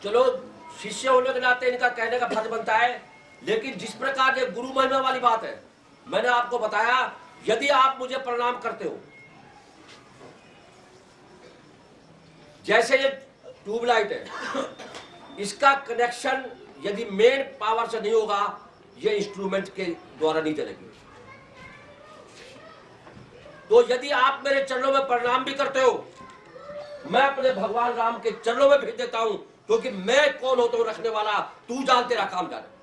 चलो शिष्य होने के नाते इनका कहने का फर्ज बनता है, लेकिन जिस प्रकार ये गुरु महिमा वाली बात है, मैंने आपको बताया, यदि आप मुझे प्रणाम करते हो, जैसे ये ट्यूबलाइट है, इसका कनेक्शन यदि मेन पावर से नहीं होगा, ये इंस्ट्रूमेंट के द्वारा नहीं चलेगी। तो यदि आप मेरे चरणों में प्रणाम भी करते हो, मैं अपने भगवान राम के चरणों में भेज देता हूं, क्योंकि मैं कौन होता हूं रखने वाला, तू जान तेरा काम जाने।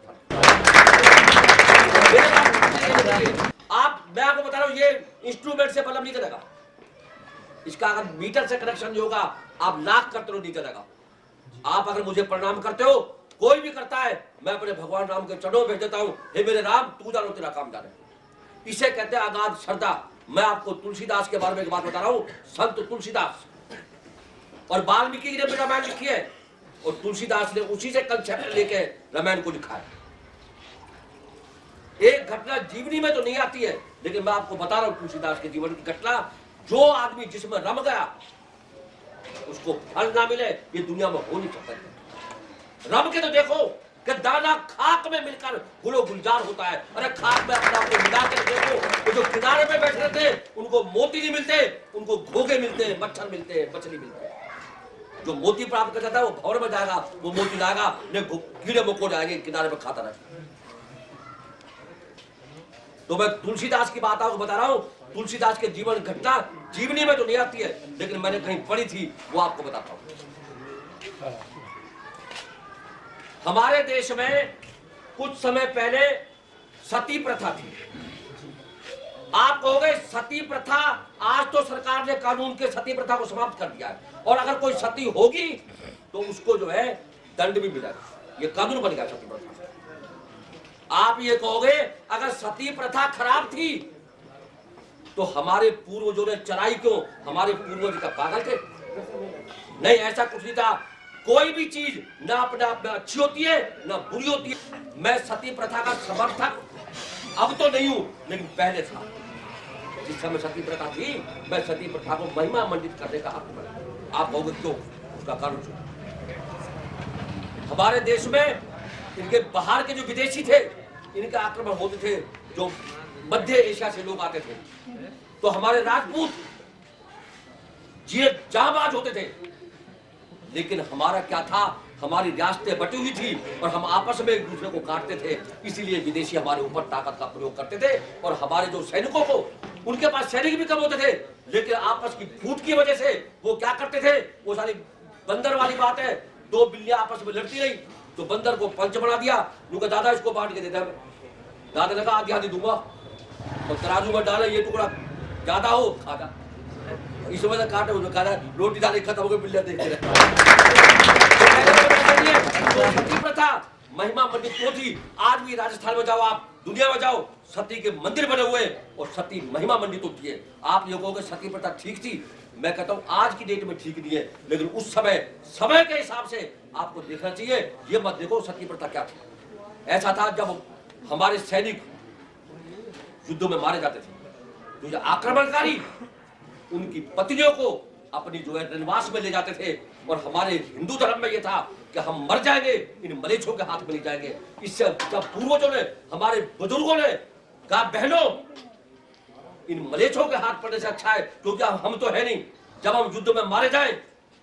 मैं आपको बता रहा हूं, ये इंस्ट्रूमेंट से बल्ब नहीं चलेगा। इसका अगर मीटर से कनेक्शन नहीं होगा, आप लाख करते हो नहीं चलेगा। आप अगर मुझे प्रणाम करते हो, कोई भी करता है, मैं अपने भगवान राम के चरणों में भेज देता हूं, हे मेरे राम तू जानो तेरा काम जाने। इसे कहते हैं अगाध श्रद्धा। मैं आपको तुलसीदास के बारे में एक बात बता रहा हूं, संत तुलसीदास, और वाल्मीकि ने रामायण लिखी है, और तुलसीदास ने उसी से कंसेप्ट लेके रामायण को लिखा है। एक घटना जीवनी में तो नहीं आती है, लेकिन मैं आपको बता रहा हूं तुलसीदास के जीवन की घटना। जो आदमी जिसमें रम गया, उसको फल ना मिले, ये दुनिया में हो नहीं सकता। रम के तो देखो कि दाना खाक में मिलकर गुलो गुलजार होता है। अरे खाक में अपने आप को मिला कर देखो, तो जो किनारे पे बैठ रहे थे उनको मोती नहीं मिलते, उनको घोगे मिलते हैं, मच्छर मिलते हैं, मछली मिलते हैं। जो मोती प्राप्त कर जाता है वो भंवर में जाएगा, वो मोती लाएगा, कीड़े मकोड़े आएंगे, किनारे पे खाता रहेगा। तो मैं तुलसीदास की बात आपको बता रहा हूं। तुलसीदास के जीवन घटना जीवनी में तो नहीं आती है, लेकिन मैंने कहीं पढ़ी थी, वो आपको बताता हूं। हमारे देश में कुछ समय पहले सती प्रथा थी। आप कहोगे सती प्रथा, आज तो सरकार ने कानून के सती प्रथा को समाप्त कर दिया है, और अगर कोई सती होगी तो उसको जो है दंड भी मिलेगा। ये कानून बन गया सती प्रथा। आप ये कहोगे अगर सती प्रथा खराब थी तो हमारे पूर्वजों ने चलाई क्यों? हमारे पूर्वज का पागल थे? नहीं, ऐसा कुछ नहीं था। कोई भी चीज ना अपने आप में अच्छी होती है ना बुरी होती है। मैं सती प्रथा का समर्थक अब तो नहीं हूं, लेकिन पहले था। जिस समय सती प्रथा थी, मैं सती प्रथा को महिमा मंडित करने का हक बना। आप कहोगे क्यों? उसका कारण सुनो। हमारे देश में इनके बाहर के जो विदेशी थे, इनके आक्रमण होते थे, जो मध्य एशिया से लोग आते थे, तो हमारे राजपूत ये जाबाज होते थे। लेकिन हमारा क्या था, हमारी रियासतें बटी हुई थी और हम आपस में एक दूसरे को काटते थे। इसीलिए विदेशी हमारे ऊपर ताकत का प्रयोग करते थे, और हमारे जो सैनिकों को, उनके पास सैनिक भी कम होते थे, लेकिन आपस की फूट की वजह से वो क्या करते थे, वो सारी बंदर वाली बात है, दो बिल्लियां आपस में लड़ती रही, तो बंदर को पंच बना दिया। उनका दादा इसको बांट के देता है। दादा लगा आधी आधी दूंगा, और तराजू में डाला, ये टुकड़ा ज्यादा हो खाना, इस वजह से काटे, उन्होंने कहा रोटी डाली खत्म हो गई, बिल्लियां देखते सती प्रथा महिमा मंडित क्यों थी? आज भी राजस्थान में जाओ, आप दुनिया में जाओ, सती के मंदिर बने हुए और सती महिमा मंडित होती है। आप ये कहोगे सती प्रथा ठीक थी, मैं कहता हूं आज की डेट में ठीक नहीं है, लेकिन उस समय के हिसाब से आपको देखना चाहिए। ये मत देखो सती प्रथा क्या थी। ऐसा था जब हमारे सैनिक युद्धों में मारे जाते थे, तो ये आक्रमणकारी उनकी पत्नियों को अपनी जो है वनवास में ले जाते थे, और हमारे हिंदू धर्म में ये था कि हम मर जाएंगे, इन मलेच्छों के हाथ में ले जाएंगे। इससे जब पूर्वजों ने, हमारे बुजुर्गों ने कहा बहनों, इन मलेच्छों के हाथ पड़ने से अच्छा है, क्योंकि हम तो है नहीं, जब हम युद्ध में मारे जाएं,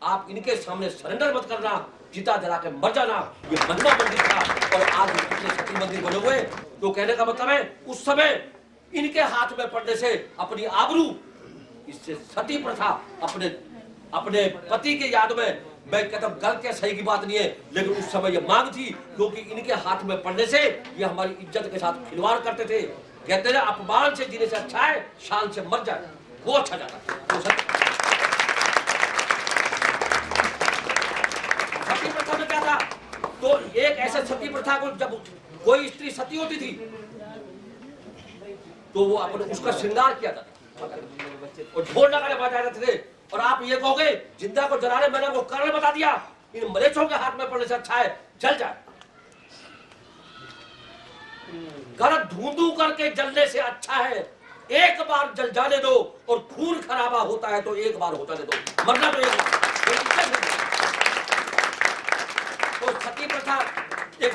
आप इनके सामने सरेंडर मत करना, चिता जला के मर जाना। ये महिमा मंदिर था, और आज कितने सती मंदिर बने हुए। तो कहने का मतलब है उस समय इनके हाथ में पड़ने से अपनी आबरू, इससे सती प्रथा अपने पति के याद में, मैं कहता हूं गलत या सही की बात नहीं है, लेकिन उस समय ये मांग थी, क्योंकि इनके हाथ में पड़ने से ये हमारी इज्जत के साथ खिलवाड़ करते थे। कहते हैं अपमान से जीने से अच्छा है शान से मर जाए, वो अच्छा जाता है। तो सती प्रथा में क्या था, तो एक ऐसे सती प्रथा को, जब कोई स्त्री सती होती थी तो वो अपने उसका श्रृंगार किया जाता और ढोल नगाड़े बजाए जाते थे। और आप ये कहोगे जिंदा को जलाने, मैंने वो कारण बता दिया, इन मलेच्छों के हाथ में पड़ने से अच्छा है जल जाए। घर धूंधू करके जलने से अच्छा है एक बार जल जाने दो, और खून खराबा होता है तो एक बार होता दे दो, मरना तो एक बार। प्रथा एक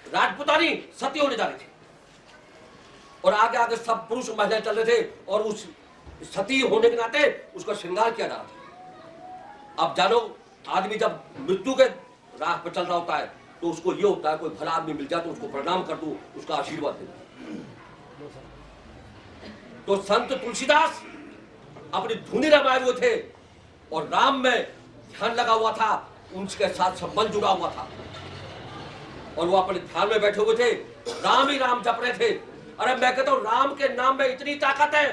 राजपुतानी सती होने जा रही थी और आगे आगे सब पुरुष महिलाएं चल रहे थे और उस सती होने के नाते उसका श्रृंगार किया जा रहा था। अब जानो आदमी जब मृत्यु के राह पर चल रहा होता है तो उसको ये होता है कोई भला आदमी मिल जाए तो उसको प्रणाम कर दूं, उसका आशीर्वाद दे दूं। तो संत तुलसीदास अपनी धुनी रमाए हुए थे और राम में ध्यान लगा हुआ था, उनके साथ संबंध जुड़ा हुआ था और वो अपने ध्यान में बैठे हुए थे, राम ही राम जप रहे थे। अरे मैं कहता हूं राम के नाम में इतनी ताकत है।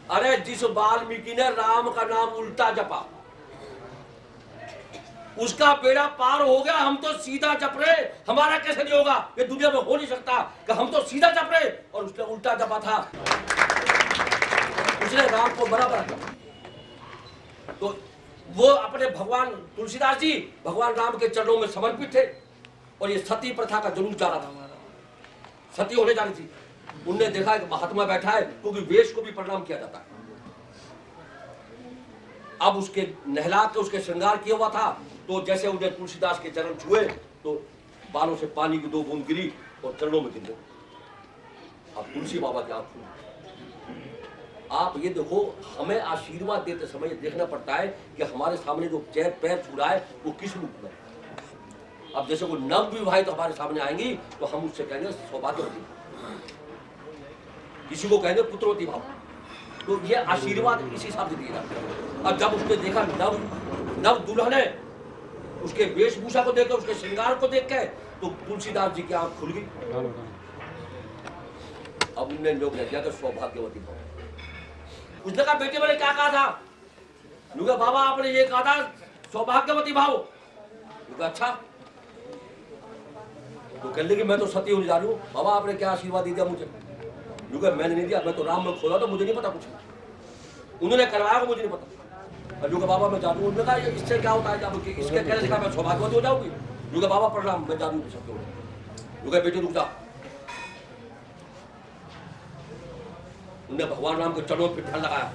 अरे जिस वाल्मीकि ने राम का नाम उल्टा जपा उसका बेड़ा पार हो गया। हम तो सीधा जप रहे, हमारा कैसे नहीं होगा? ये दुनिया में हो नहीं सकता कि हम तो सीधा जप रहे और उसने उल्टा जपा था, उसने राम को बराबर जपा। तो वो अपने भगवान तुलसीदास जी भगवान राम के चरणों में समर्पित थे और ये सती प्रथा का जुलूस जा रहा था, सती होने जा रही थी। उनने देखा कि महात्मा बैठा है क्योंकि वेश को भी प्रणाम किया जाता है। अब उसके नहला के उसके श्रृंगार किया हुआ था तो जैसे उन्हें तुलसीदास के चरण छुए तो बालों से पानी की 2 बूंद गिरी और चरणों में गिर गई। अब तुलसी बाबा की आंख खुली। आप ये देखो, हमें आशीर्वाद देते समय देखना पड़ता है कि हमारे सामने जो पैर छू रहा है वो किस रूप में। अब जैसे वो नव विवाहित तो हमारे सामने आएंगी तो हम उससे कहेंगे सौभाग्यवती, किसी को कहेंगे पुत्रवती भाव। तो ये आशीर्वाद इसी हिसाब से दिए जाते हैं। अब जब उसने देखा नव दुल्हन है, उसके वेशभूषा को देख, उसके श्रृंगार को देख के तो तुलसीदास जी की आंख खुल गई। अब उन्होंने लोग किया कि सौभाग्यवती भाव। उसने कहा बेटे मैंने क्या कहा था? बाबा आपने ये कहा था सौभाग्यवती भाव। अच्छा, तो कहने लगी मैं तो सती होने जा रही हूँ। बाबा आपने क्या आशीर्वाद दिया मुझे? मैंने नहीं दिया, मैं तो राम में खोला तो मुझे नहीं पता कुछ, उन्होंने करवाया मुझे नहीं पता। और बाबा मैं जानू, उन्होंने कहा इससे क्या होता है? जब इसके कहने से कहा मैं सौभाग्यवती हो जाऊंगी। बाबा प्रणाम, मैं जानू सकते। बेटे रुक जा। उन्होंने भगवान राम के चरणों पर ध्यान लगाया।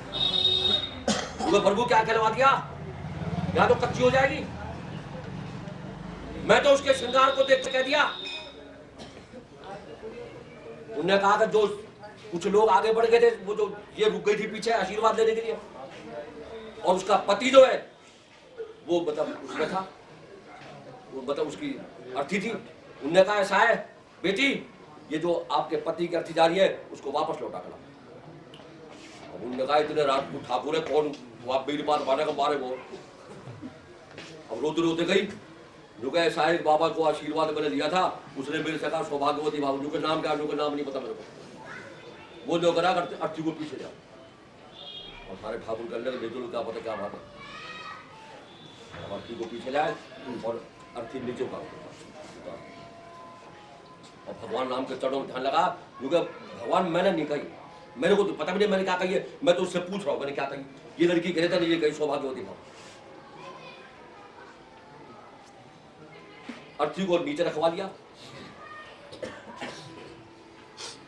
प्रभु क्या कहलवा दिया? या तो कच्ची हो जाएगी। मैं तो उसके श्रृंगार को देख के कह दिया। उन्होंने कहा कि जो कुछ लोग आगे बढ़ गए थे, वो जो ये रुक गई थी पीछे आशीर्वाद लेने के लिए, और उसका पति जो है वो मतलब उसमें था, वो मतलब उसकी अर्थी थी। उन्होंने कहा ऐसा है बेटी, ये जो आपके पति की अर्थी जा रही है उसको वापस लौटा कर। उन्होंने कहा इतने राजपूत ठाकुर है, कौन आप मेरी बात माने का मारे वो। अब रोते रोते गई। जो कहे साहिब बाबा को आशीर्वाद मैंने लिया था, उसने मेरे से कहा सौभाग्यवती भाव। जो के नाम क्या, जो के नाम नहीं पता मेरे को। वो जो करा करते अर्थी को पीछे जाओ और सारे ठाकुर करने लगे, बेटू क्या पता क्या बात है। अर्थी को पीछे लाए और अर्थी नीचे उतार। और भगवान राम के चरणों में ध्यान लगा। क्योंकि भगवान मैंने नहीं कही, मेरे को तो पता भी नहीं मैंने क्या कही है, मैं तो उससे पूछ रहा हूँ मैंने क्या कही। ये लड़की कह रही ये कही सौभाग्यवती भाव। अर्थी को नीचे रखवा लिया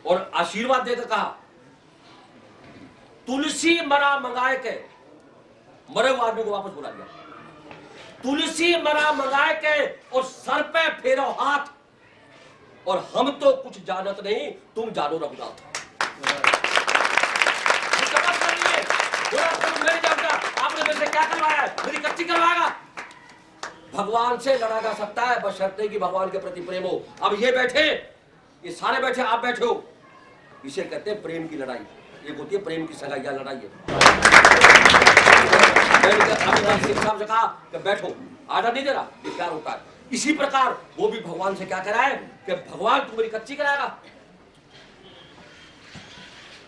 और आशीर्वाद देकर कहा तुलसी मरा मंगाए के, मरे हुए आदमी को वापस बुला लिया। तुलसी मरा मंगाए के और सर पे फेरो हाथ, और हम तो कुछ जानत नहीं, तुम जानो रघुनाथ। मैं जानता आपने मेरे से क्या करवाया है, मेरी कच्ची करवाएगा। भगवान से लड़ा जा सकता है बशर्ते कि भगवान के प्रति प्रेम हो। अब ये बैठे, ये सारे बैठे, आप बैठे हो, इसे कहते हैं प्रेम की लड़ाई। एक होती है प्रेम की सगाई, या लड़ाई है। से कहा कि बैठो, आर्डर नहीं दे रहा, ये प्यार होता है। इसी प्रकार वो भी भगवान से क्या कराए कि भगवान तू मेरी कच्ची कराएगा।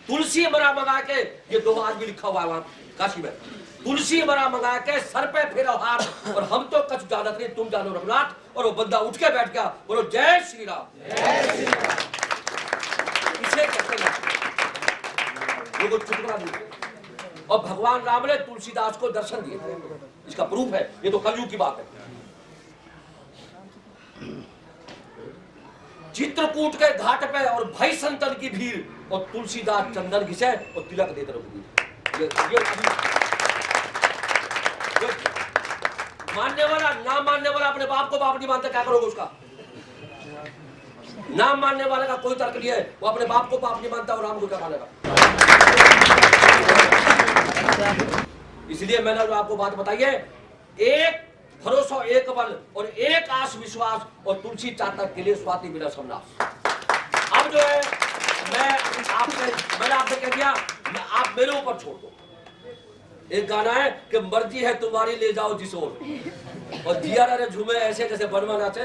तुलसी मरा मंगा के, ये 2 आदमी लिखा हुआ है वहां काशी में। तुलसी मरा मंगा के सर पे फेरो हाथ, और हम तो कछ जानत नहीं, तुम जानो रघुनाथ। और वो बंदा उठ के बैठ गया, बोलो जय श्री राम। इसे कहते हैं वो चुटकुला दिया। और भगवान राम ने तुलसीदास को दर्शन दिए, इसका प्रूफ है। ये तो कलयुग की बात है। चित्रकूट के घाट पे और भाई संतन की भीड़, और तुलसीदास चंदन घिसे और तिलक देते रघुवीर। मानने वाला ना मानने वाला अपने बाप को बाप नहीं मानता, क्या करोगे उसका? ना मानने वाले का कोई तर्क नहीं है, वो अपने बाप को बाप नहीं मानता और राम को क्या मानेगा? इसलिए मैंने जो आपको बात बताई है, एक भरोसा, एक बल और एक आस विश्वास और तुलसी चातक के लिए स्वाति बिना समनाश। अब जो है मैंने आपसे कह दिया, आप मेरे ऊपर छोड़ दो। एक गाना है कि मर्जी है तुम्हारी ले जाओ जिस ओर, और जिया रे झूमे ऐसे जैसे बनवा नाचे।